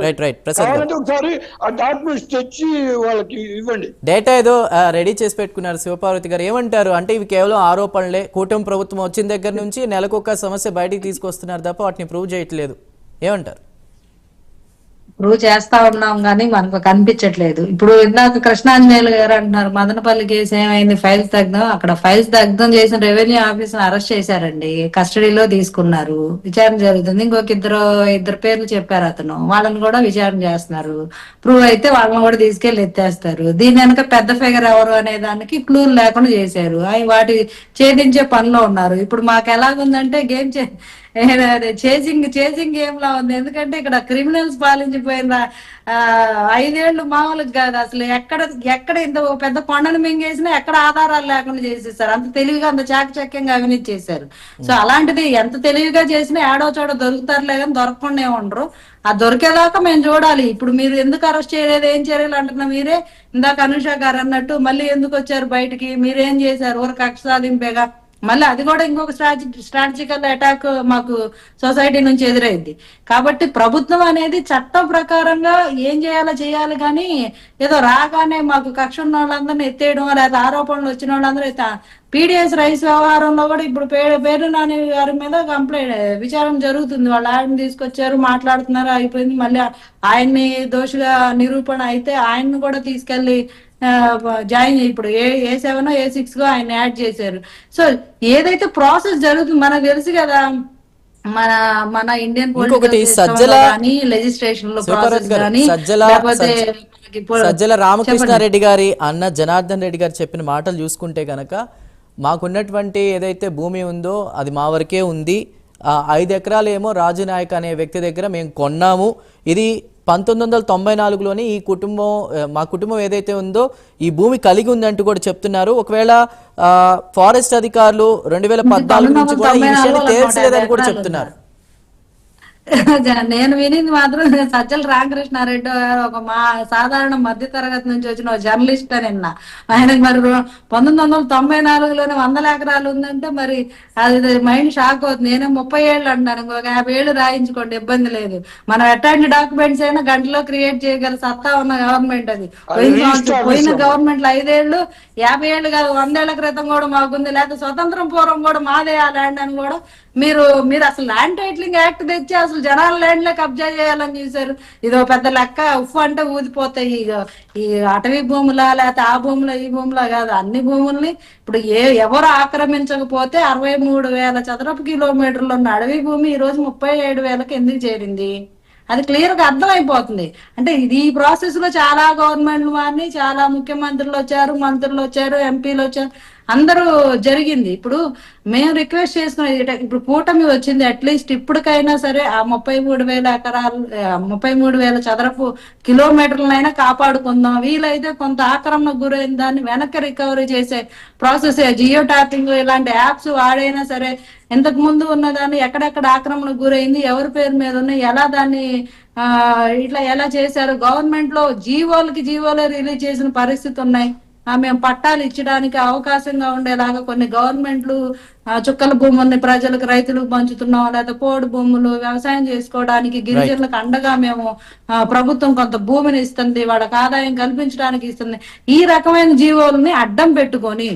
Right right Prasad గారు, కావాలంటే ఒకసారి ఆ డాక్యుమెంట్స్ తెచ్చి వాళ్ళకి ఇవ్వండి. డేటా ఏదో రెడీ చేసి పెట్టుకున్నారు శివపార్వతి గారు. ఏమంటారు అంటే ఇవి కేవలం ఆరోపణలే, కూటమి ప్రభుత్వం వచ్చిన దగ్గర నుంచి నెలకొక సమస్య బయటికి తీసుకొస్తున్నారు తప్ప వాటిని ప్రూవ్ చేయట్లేదు, ఏమంటారు? ప్రూవ్ చేస్తా ఉన్నాం కానీ మనకు కనిపించట్లేదు. ఇప్పుడు ఇందాక కృష్ణాంజనేయులు గారు అంటున్నారు మదనపల్లి కేసు ఏమైంది, ఫైల్స్ దగ్ధం. అక్కడ ఫైల్స్ దగ్ధం చేసిన రెవెన్యూ ఆఫీసర్ అరెస్ట్ చేశారండి, కస్టడీలో తీసుకున్నారు, విచారణ జరుగుతుంది. ఇంకొక ఇద్దరు పేర్లు చెప్పారు అతను, వాళ్ళని కూడా విచారణ చేస్తున్నారు. ప్రూవ్ అయితే వాళ్ళని కూడా తీసుకెళ్లి ఎత్తేస్తారు. దీని వెనక పెద్ద ఫిగర్ ఎవరు అనే దానికి క్లూలు లేకుండా చేశారు. వాటి ఛేదించే పనిలో ఉన్నారు. ఇప్పుడు మాకు ఎలాగుందంటే చేసింగ్ గేమ్ లా ఉంది. ఎందుకంటే ఇక్కడ క్రిమినల్స్ పాలించిపోయిన 5 ఏళ్ళు మామూలుగా కాదు. అసలు ఎక్కడ ఇంత పెద్ద కొండను మింగేసినా ఎక్కడ ఆధారాలు లేకుండా చేసేసారు. అంత తెలివిగా అంత చాకచక్యంగా అవినీతి చేశారు. సో అలాంటిది ఎంత తెలివిగా చేసినా ఏడో చోట దొరుకుతారులే కానీ దొరకకుండా ఉండరు. ఆ దొరికేదాకా మేము చూడాలి. ఇప్పుడు మీరు ఎందుకు అరెస్ట్ చేయలేదు, ఏం చేయలేదు అంటున్నా మీరే. ఇందాక అనుష గారు అన్నట్టు మళ్ళీ ఎందుకు వచ్చారు బయటికి, మీరేం చేశారు, ఊరు కక్ష సాధింపేగా. మళ్ళీ అది కూడా ఇంకొక స్ట్రాటజికల్ అటాక్ మాకు సొసైటీ నుంచి ఎదురైంది. కాబట్టి ప్రభుత్వం అనేది చట్టం ప్రకారంగా ఏం చేయాలి కానీ ఏదో రాగానే మాకు కక్ష ఉన్న వాళ్ళందరినీ ఎత్తేయడం, లేదా ఆరోపణలు వచ్చిన వాళ్ళందరూ పీడిఎస్ రైస్ వ్యవహారంలో కూడా ఇప్పుడు పేరు నాని గారి మీద కంప్లైంట్ విచారణ జరుగుతుంది. వాళ్ళు ఆయన తీసుకొచ్చారు, మాట్లాడుతున్నారు, అయిపోయింది. మళ్ళీ ఆయన్ని దోషిగా నిరూపణ అయితే ఆయన్ని కూడా తీసుకెళ్లి జాయిన్ ఇప్పుడు ఏ7 ఏ6 ఆయన యాడ్ చేశారు. సో ఏదైతే ప్రాసెస్ జరుగుతుంది మనకు తెలుసు కదా, మన ఇండియన్ లెజిస్లేషన్ లో ప్రాసెస్ కానీ లేకపోతే సజ్జల రామకృష్ణారెడ్డి గారి అన్న జనార్దన్ రెడ్డి గారు చెప్పిన మాటలు చూసుకుంటే కనుక మాకున్నటువంటి ఏదైతే భూమి ఉందో అది మా వరకే ఉంది, 5 ఎకరాలు ఏమో రాజు నాయక్ అనే వ్యక్తి దగ్గర మేము కొన్నాము, ఇది 1994లోని మా కుటుంబం ఏదైతే ఉందో ఈ భూమి కలిగి ఉందంటూ కూడా చెప్తున్నారు. ఒకవేళ ఫారెస్ట్ అధికారులు 2014 నుంచి కూడా ఈ విషయాన్ని తేల్చలేదని కూడా చెప్తున్నారు. నేను వినింది మాత్రం సజ్జల రామకృష్ణారెడ్డి ఒక సాధారణ మధ్య తరగతి నుంచి వచ్చిన జర్నలిస్ట్ అని విన్నా. ఆయనకు మరి 1994లోనే 100 ఎకరాలు ఉందంటే మరి అది మైండ్ షాక్ అవుతుంది. నేను 30 ఏళ్ళు అంటున్నాను, ఇంకొక 50 ఏళ్ళు రాయించుకోండి, ఇబ్బంది లేదు. మనం ఎట్లాంటి డాక్యుమెంట్స్ అయినా గంటలో క్రియేట్ చేయగల సత్తా ఉన్న గవర్నమెంట్ అది. పోయిన గవర్నమెంట్ 5 ఏళ్ళు 50 ఏళ్ళు కాదు 100 ఏళ్ల క్రితం కూడా మాకుంది, లేకపోతే స్వతంత్రం పూర్వం కూడా మాదే ఆ ల్యాండ్ అని కూడా మీరు అసలు ల్యాండ్ టైటిలింగ్ యాక్ట్ తెచ్చి అసలు జనాల ల్యాండ్ లో కబ్జా చేయాలని చూసారు. ఇదో పెద్ద లెక్క, ఉఫ్ అంటే ఊదిపోతాయి. ఈ అటవీ భూములా లేకపోతే ఆ భూముల ఈ భూములా కాదు, అన్ని భూముల్ని ఇప్పుడు ఎవరు ఆక్రమించకపోతే 63,000 చదరపు కిలోమీటర్లు ఉన్న అడవి భూమి ఈ రోజు 37,000కి ఎందుకు చేరింది? అది క్లియర్ గా అర్థమైపోతుంది. అంటే ఈ ప్రాసెస్ లో చాలా గవర్నమెంట్లు మారిని, చాలా ముఖ్యమంత్రులు వచ్చారు, మంత్రులు వచ్చారు, ఎంపీలు వచ్చారు, అందరూ జరిగింది. ఇప్పుడు మేము రిక్వెస్ట్ చేసుకునేది ఇప్పుడు కూటమి వచ్చింది, అట్లీస్ట్ ఇప్పటికైనా సరే ఆ 33,000 ఎకరాలు 33,000 చదరపు కిలోమీటర్లైనా కాపాడుకుందాం. వీలైతే కొంత ఆక్రమణకు గురైన దాన్ని వెనక్కి రికవరీ చేసే ప్రాసెస్, జియో ట్యాపింగ్ ఇలాంటి యాప్స్ వాడైనా సరే ఇంతకు ముందు ఉన్నదాన్ని ఎక్కడెక్కడ ఆక్రమణకు గురైంది, ఎవరి పేరు మీద ఉన్నాయి, ఎలా దాన్ని ఇట్లా ఎలా చేశారు, గవర్నమెంట్ లో జీవోలే రిలీజ్ చేసిన పరిస్థితి ఉన్నాయి. మేము పట్టాలు ఇచ్చడానికి అవకాశంగా ఉండేలాగా కొన్ని గవర్నమెంట్లు చుక్కల భూముల్ని ప్రజలకు రైతులకు పంచుతున్నాం, లేదా పోడు భూములు వ్యవసాయం చేసుకోవడానికి గిరిజనులకు అండగా మేము ప్రభుత్వం కొంత భూమిని ఇస్తుంది, వాళ్ళకి ఆదాయం కల్పించడానికి ఇస్తుంది. ఈ రకమైన జీవోలని అడ్డం పెట్టుకొని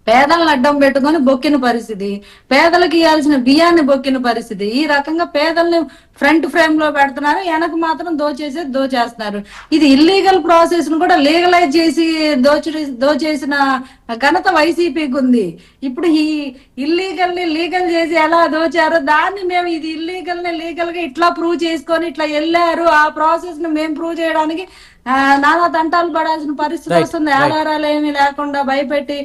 పేదలను అడ్డం పెట్టుకొని బొక్కిన పరిస్థితి, పేదలకు ఇవ్వాల్సిన బియ్యాన్ని బొక్కిన పరిస్థితి. ఈ రకంగా పేదల్ని ఫ్రంట్ ఫ్రేమ్ లో పెడుతున్నారు, వెనక మాత్రం దోచేస్తున్నారు. ఇది ఇల్లీగల్ ప్రాసెస్ ను కూడా లీగలైజ్ చేసి దోచేసిన ఘనత వైసీపీకి ఉంది. ఇప్పుడు ఈ ఇల్లీగల్ ని లీగల్ చేసి ఎలా దోచారో దాన్ని మేము ఇది ఇల్లీగల్ ని లీగల్ గా ఇట్లా ప్రూవ్ చేసుకొని ఇట్లా వెళ్ళారు, ఆ ప్రాసెస్ ను మేము ప్రూవ్ చేయడానికి నానా తంటాలు పడాల్సిన పరిస్థితి వస్తుంది. ఆధారాలు ఏమీ లేకుండా భయపెట్టి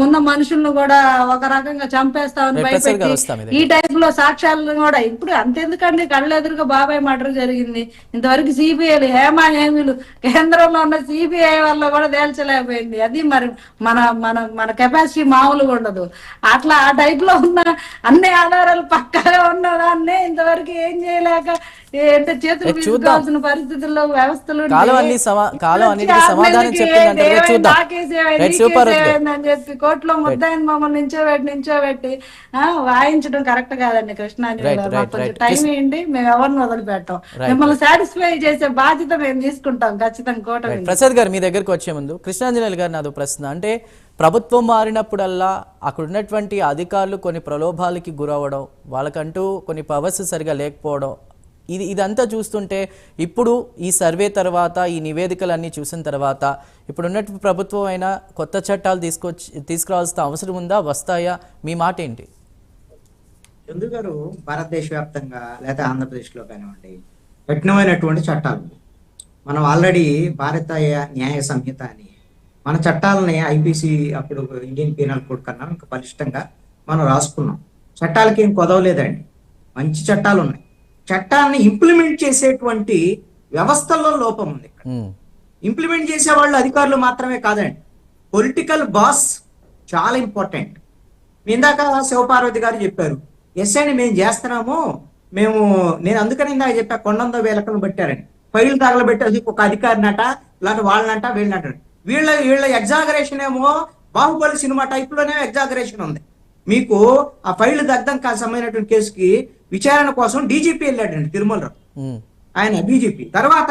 ఉన్న మనుషులను కూడా ఒక రకంగా చంపేస్తామని భయపెట్టి ఈ టైప్ లో సాక్ష్యాలను కూడా ఇప్పుడు అంతెందుకండి, కళ్ళెదురుగా బాబాయ్ మర్డర్ జరిగింది. ఇంతవరకు సిబిఐలు హేమీలు కేంద్రంలో ఉన్న సిబిఐ వల్ల కూడా తేల్చలేకపోయింది. అది మరి మన మన మన కెపాసిటీ మామూలుగా ఉండదు. అట్లా ఆ టైప్ లో ఉన్న అన్ని ఆధారాలు పక్కాగా ఉన్న దాన్నే ఇంతవరకు ఏం చేయలేక అంటే చేతులు తీసుకోవాల్సిన పరిస్థితుల్లో వ్యవస్థలు ఉంటే కాలం అన్నిటికీ సమాధానం చెప్పిందంటే రేపు చూద్దాం. రైట్, సూపర్ అని చెప్పి కోర్టులో ముద్దాయిని మమ్మల్ని నించోబెట్టి వాయించడం కరెక్ట్ కాదండి. కృష్ణాంజలి గారు మాకు కొంచెం టైం ఇవ్వండి, మేము ఎవరిని వదిలిపెట్టాం. మిమ్మల్ని సాటిస్ఫై చేసే బాధ్యత మేము తీసుకుంటాం ఖచ్చితంగా. కోట ప్రసాద్ గారు మీ దగ్గరకు వచ్చే ముందు కృష్ణాంజలి గారు నాదో ప్రశ్న. అంటే ప్రభుత్వం మారినప్పుడల్లా అక్కడ ఉన్నటువంటి అధికారులు కొన్ని ప్రలోభాలకి గురవడం, వాళ్ళకంటూ కొన్ని పవర్స్ సరిగా లేకపోవడం, ఇదంతా చూస్తుంటే ఇప్పుడు ఈ సర్వే తర్వాత ఈ నివేదికలన్నీ చూసిన తర్వాత ఇప్పుడున్నటువంటి ప్రభుత్వం అయినా కొత్త చట్టాలు తీసుకురావాల్సిన అవసరం ఉందా, వస్తాయా? మీ మాట ఏంటి? చందు గారు, భారతదేశ వ్యాప్తంగా లేదా ఆంధ్రప్రదేశ్లో కానివ్వండి కఠినమైనటువంటి చట్టాలు. మనం ఆల్రెడీ భారత న్యాయ సంహిత అని మన చట్టాలని ఐపీసీ అప్పుడు ఇండియన్ పీనల్ కోడ్ కన్నా ఇంకా బలిష్టంగా మనం రాసుకున్నాం. చట్టాలకి ఏం కొదవలేదండి, మంచి చట్టాలు ఉన్నాయి. చట్టాన్ని ఇంప్లిమెంట్ చేసేటువంటి వ్యవస్థల్లో లోపం ఉంది. ఇంప్లిమెంట్ చేసే వాళ్ళు అధికారులు మాత్రమే కాదండి, పొలిటికల్ బాస్ చాలా ఇంపార్టెంట్. ఇందాక శివపార్వతి గారు చెప్పారు, ఎస్ అండి మేము చేస్తున్నాము, నేను అందుకని ఇందాక చెప్పా కొండంతో వేలకలను పెట్టారని. ఫైల్ తగలబెట్టేది ఒక అధికారినట, లేకపోతే వాళ్ళనంట వీళ్ళనట. వీళ్ళ ఎగ్జాగరేషన్ ఏమో బాహుబలి సినిమా టైప్ లోనే ఎగ్జాగరేషన్ ఉంది. మీకు ఆ ఫైల్ దగ్ధం సంబంధించినటువంటి కేసుకి విచారణ కోసం డీజీపీ వెళ్ళాడండి తిరుమలరావు, ఆయన డీజీపీ. తర్వాత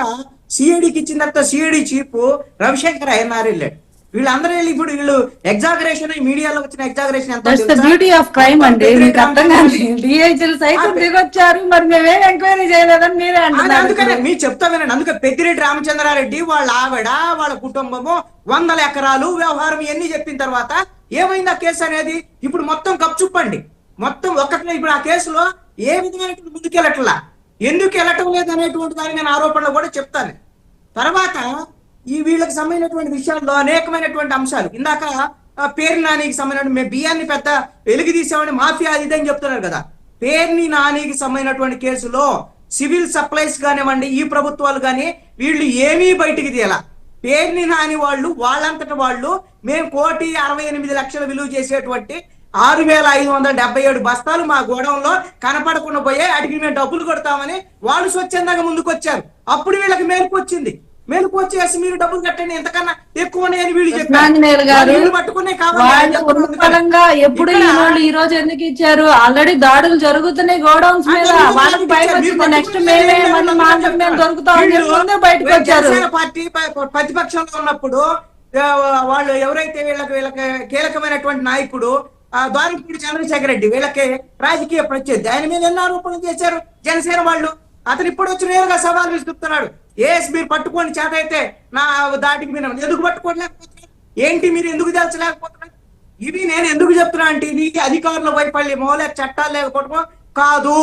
సిఐడికి ఇచ్చిన తర్వాత సిఐడి చీఫ్ రవిశంకర్ ఐఎన్ఆర్ వెళ్ళాడు. వీళ్ళందరూ వెళ్ళి ఇప్పుడు వీళ్ళు ఎగ్జాగరేషన్, మీడియాలో వచ్చిన ఎగ్జాగరేషన్ ఎంత బ్యూటీ ఆఫ్ క్రైమ్ అండి. మీకు అర్థం కాదు, డిఐజీలు సైతం దిగొచ్చారు, మరి మేమేం ఎంక్వైరీ చేయలేదని మీరే అంటున్నారు. అందుకనే మీరు చెప్తా వినండి. అందుకే పెద్దిరెడ్డి రామచంద్రారెడ్డి వాళ్ళ ఆవిడ వాళ్ళ కుటుంబము 100 ఎకరాలు వ్యవహారం ఇవన్నీ చెప్పిన తర్వాత ఏమైంది ఆ కేసు అనేది? ఇప్పుడు మొత్తం గప్చుప్పండి, మొత్తం ఒక్కట్లే. ఇప్పుడు ఆ కేసులో ఏ విధమైనటువంటి ముందుకెళ్ళట్లా, ఎందుకు వెళ్ళటం లేదు అనేటువంటి దాని నేను ఆరోపణలు కూడా చెప్తాను. తర్వాత ఈ వీళ్ళకి సంబంధించినటువంటి విషయాల్లో అనేకమైనటువంటి అంశాలు, ఇందాక పేర్ని నానికి సంబంధించిన మేము బియ్యాన్ని పెద్ద వెలుగు తీసామని మాఫియా అది అని చెప్తున్నారు కదా. పేర్ని నానికి సంబంధించినటువంటి కేసులో సివిల్ సప్లైస్ కానివ్వండి, ఈ ప్రభుత్వాలు కానీ వీళ్ళు ఏమీ బయటికి తీయాల. పేర్ని నాని వాళ్ళంతట వాళ్ళు మేము 1,68,00,000 విలువ చేసేటువంటి 6,577 బస్తాలు మా గోడౌన్లో కనపడకుండా పోయే, అడిగి మేము డబ్బులు కొడతామని వాళ్ళు స్వచ్ఛందంగా ముందుకు వచ్చారు. అప్పుడు వీళ్ళకి మేలుకు వచ్చింది. మేలుకు వచ్చేసి మీరు డబ్బులు కట్టండి, ఎంతకన్నా ఎక్కువ వీళ్ళు ఎప్పుడు ఈ రోజు ఎందుకు ఇచ్చారు? ఆల్రెడీ దాడులు జరుగుతున్నాయి గోడౌన్స్ మీద, వాళ్ళకి భయం వచ్చింది. నెక్స్ట్ మేము దొరుకుతాం బయటకు వచ్చారు. పార్టీ ప్రతిపక్షంలో ఉన్నప్పుడు వాళ్ళు ఎవరైతే వీళ్ళకి కీలకమైనటువంటి నాయకుడు ద్వారంపూడి చంద్రశేఖర్ రెడ్డి, వీళ్ళకి రాజకీయ ప్రత్యర్థి, ఆయన మీద ఎన్నో ఆరోపణలు చేశారు జనసేన వాళ్ళు. అతను ఇప్పుడు వచ్చి నేరుగా సవాల్ విసురుతున్నాడు. మీరు పట్టుకోండి, చేత అయితే నా దాటికి మీరు ఎందుకు పట్టుకోలేకపోతున్నారు, ఏంటి మీరు ఎందుకు తెలచలేకపోతున్నారు? ఇవి నేను ఎందుకు చెప్తున్నా అంటే ఇది అధికారుల వైఫల్యమో లేక చట్టాలు లేకపోవడమో కాదు.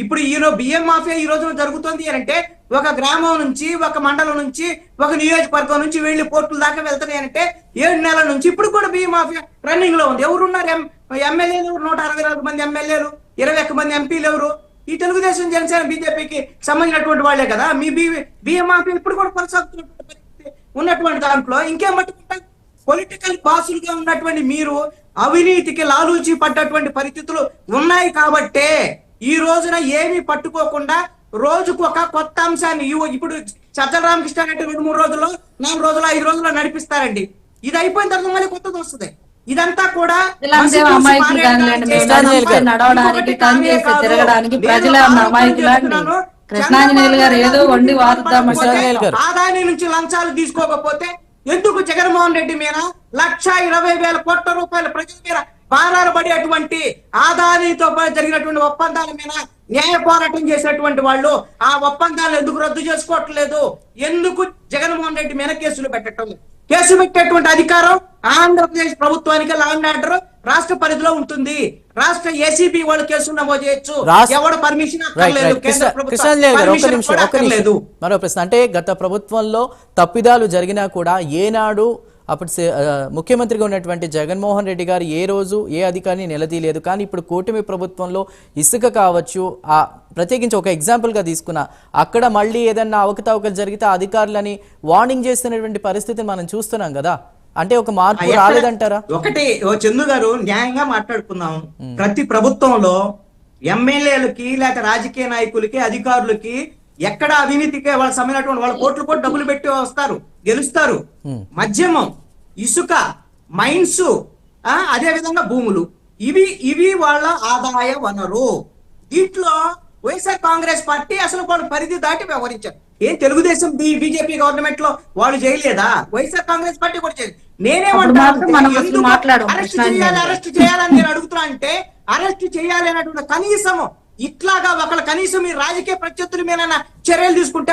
ఇప్పుడు బియ్యం మాఫియా ఈ రోజున జరుగుతుంది అంటే ఒక గ్రామం నుంచి, ఒక మండలం నుంచి, ఒక నియోజకవర్గం నుంచి వెళ్ళి పోర్టుల దాకా వెళ్తున్నాయి అంటే 7 నెలల నుంచి ఇప్పుడు కూడా బియ్యం మాఫియా రన్నింగ్ లో ఉంది. ఎవరున్నారు? ఎమ్మెల్యేలు 164 మంది ఎమ్మెల్యేలు, 21 మంది ఎంపీలు ఎవరు? ఈ తెలుగుదేశం, జనసేన, బీజేపీకి సంబంధించినటువంటి వాళ్లే కదా. మీ బియ్యం మాఫియా ఇప్పుడు కూడా కొనసాగుతున్నటువంటి పరిస్థితి ఉన్నటువంటి దాంట్లో ఇంకేం పట్టుకుంటారు? పొలిటికల్ బాసులుగా ఉన్నటువంటి మీరు అవినీతికి లాలూచి పడ్డటువంటి పరిస్థితులు ఉన్నాయి కాబట్టే ఈ రోజున ఏమీ పట్టుకోకుండా రోజుకు ఒక కొత్త అంశాన్ని ఇప్పుడు సజ్జల రామకృష్ణారెడ్డి 2-3 రోజుల్లో, 4 రోజుల్లో, 5 రోజుల్లో నడిపిస్తారండి. ఇది అయిపోయిన తర్వాత మళ్ళీ కొత్తది వస్తుంది. ఇదంతా కూడా కృష్ణాంజనేయులు గారు ఏదో వండి ఆదాని నుంచి లంచాలు తీసుకోకపోతే ఎందుకు జగన్మోహన్ రెడ్డి మీద 1,20,000 కోట్ల రూపాయల ప్రజల మీద భారాలు పడేటువంటి ఆదానితో జరిగినటువంటి ఒప్పందాల మీద న్యాయ పోరాటం చేసినటువంటి వాళ్ళు ఆ ఒప్పందాలు ఎందుకు రద్దు చేసుకోవట్లేదు? ఎందుకు జగన్మోహన్ రెడ్డి మీద కేసులు పెట్టడం? కేసు పెట్టేటువంటి అధికారం ఆంధ్రప్రదేశ్ ప్రభుత్వానికి లా అండ్ ఆర్డర్ రాష్ట్ర పరిధిలో ఉంటుంది. రాష్ట్ర ఏసీబీ వాళ్ళు కేసులు నమోదు చేయొచ్చు. ఎవరు పర్మిషన్ అక్కర్లేదు. మరో ప్రశ్న, అంటే గత ప్రభుత్వంలో తప్పిదాలు జరిగినా కూడా ఏనాడు అప్పుడు ముఖ్యమంత్రిగా ఉన్నటువంటి జగన్మోహన్ రెడ్డి గారు ఏ రోజు ఏ అధికారిని నిలదీయలేదు. కానీ ఇప్పుడు కూటమి ప్రభుత్వంలో ఇసుక కావచ్చు, ప్రత్యేకించి ఒక ఎగ్జాంపుల్గా తీసుకున్నా, అక్కడ మళ్ళీ ఏదన్నా అవకతవకలు జరిగితే అధికారులని వార్నింగ్ చేస్తున్నటువంటి పరిస్థితిని మనం చూస్తున్నాం కదా. అంటే ఒక మార్పు రాలేదంటారా? ఒకటి చందు గారు, న్యాయంగా మాట్లాడుకుందాం. ప్రతి ప్రభుత్వంలో ఎమ్మెల్యేలకి లేక రాజకీయ నాయకులకి, అధికారులకి ఎక్కడ అవినీతికే వాళ్ళ సమైనటువంటి వాళ్ళ కోట్లు కోట్లు డబ్బులు పెట్టి వస్తారు, గెలుస్తారు. మద్యమం, ఇసుక, మైన్స్, అదే విధంగా భూములు, ఇవి వాళ్ళ ఆదాయ వనరు. దీంట్లో వైఎస్ఆర్ కాంగ్రెస్ పార్టీ అసలు వాళ్ళు పరిధి దాటి వ్యవహరించారు. ఏం తెలుగుదేశం బీజేపీ గవర్నమెంట్ లో వాళ్ళు చేయలేదా? వైఎస్ఆర్ కాంగ్రెస్ పార్టీ కూడా చేయలేదు. అరెస్ట్ చేయాలని నేను అడుగుతున్నా అంటే, అరెస్ట్ చేయాలి అనేటువంటి కనీసము ఇట్లాగా ఒకళ్ళ కనీసం మీ రాజకీయ ప్రత్యర్థుల మీద చర్యలు తీసుకుంటే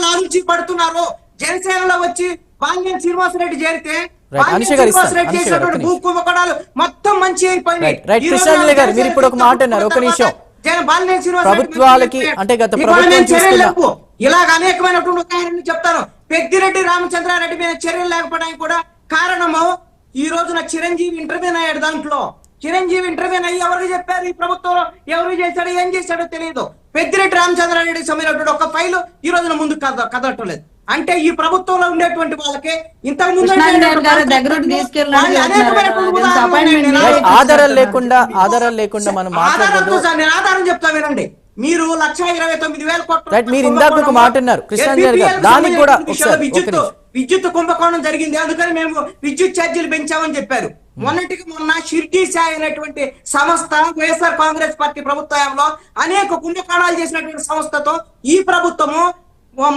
లాలూచి పడుతున్నారు. జనసేనలో వచ్చి బాలినేని శ్రీనివాసరెడ్డి చేరితే భూ కుంభకోణాలు మొత్తం మంచి అయిపోయినాయి. ఇలాగ అనేకమైనటువంటి ఉదాహరణలు చెప్తాను. పెద్దిరెడ్డి రామచంద్రారెడ్డి మీద చర్యలు లేకపోవడానికి కూడా కారణము ఈ రోజున చిరంజీవి ఇంటర్వ్యూ అయ్యాడు. దాంట్లో చిరంజీవి ఇంటర్వ్యూ అయ్యి ఎవరికి చెప్పారు? ఈ ప్రభుత్వంలో ఎవరు చేశాడో ఏం చేశాడో తెలియదు. పెద్దిరెడ్డి రామచంద్రారెడ్డి సంబంధించినటువంటి ఒక ఫైలు ఈ రోజున ముందు కదలట్లేదు. అంటే ఈ ప్రభుత్వంలో ఉండేటువంటి వాళ్ళకి ఇంతకు ముందు ఆధారాలు లేకుండా మనం నేను ఆధారం చెప్తా వినండి. మీరు 1,29,000 కోట్ల మీరు ఇందాక ఒక మాట అన్నారు దానికి కూడా విద్యుత్ కుంభకోణం జరిగింది, అందుకని మేము విద్యుత్ ఛార్జీలు పెంచామని చెప్పారు. మొన్నటికి మొన్న షిర్డీ సాయి అనేటువంటి సంస్థ వైఎస్ఆర్ కాంగ్రెస్ పార్టీ ప్రభుత్వంలో అనేక కుంభకోణాలు చేసినటువంటి సంస్థతో ఈ ప్రభుత్వము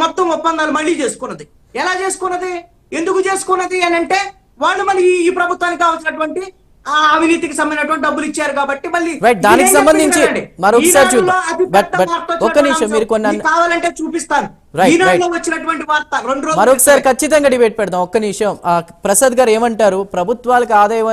మొత్తం ఒప్పందాలు మళ్ళీ చేసుకున్నది. ఎలా చేసుకున్నది, ఎందుకు చేసుకున్నది అని అంటే, వాళ్ళు మళ్ళీ ఈ ప్రభుత్వానికి కావాల్సినటువంటి అవినీతికి సంబంధించినటువంటి డబ్బులు ఇచ్చారు కాబట్టి మళ్ళీ దానికి సంబంధించి కావాలంటే చూపిస్తాను. వచ్చినటువంటి వార్త 2 రోజులు మరొకసారి ఖచ్చితంగా డిబేట్ పెడదాం. ఒక్క నిమిషం. ప్రసాద్ గారు ఏమంటారు? ప్రభుత్వాలకు ఆదాయం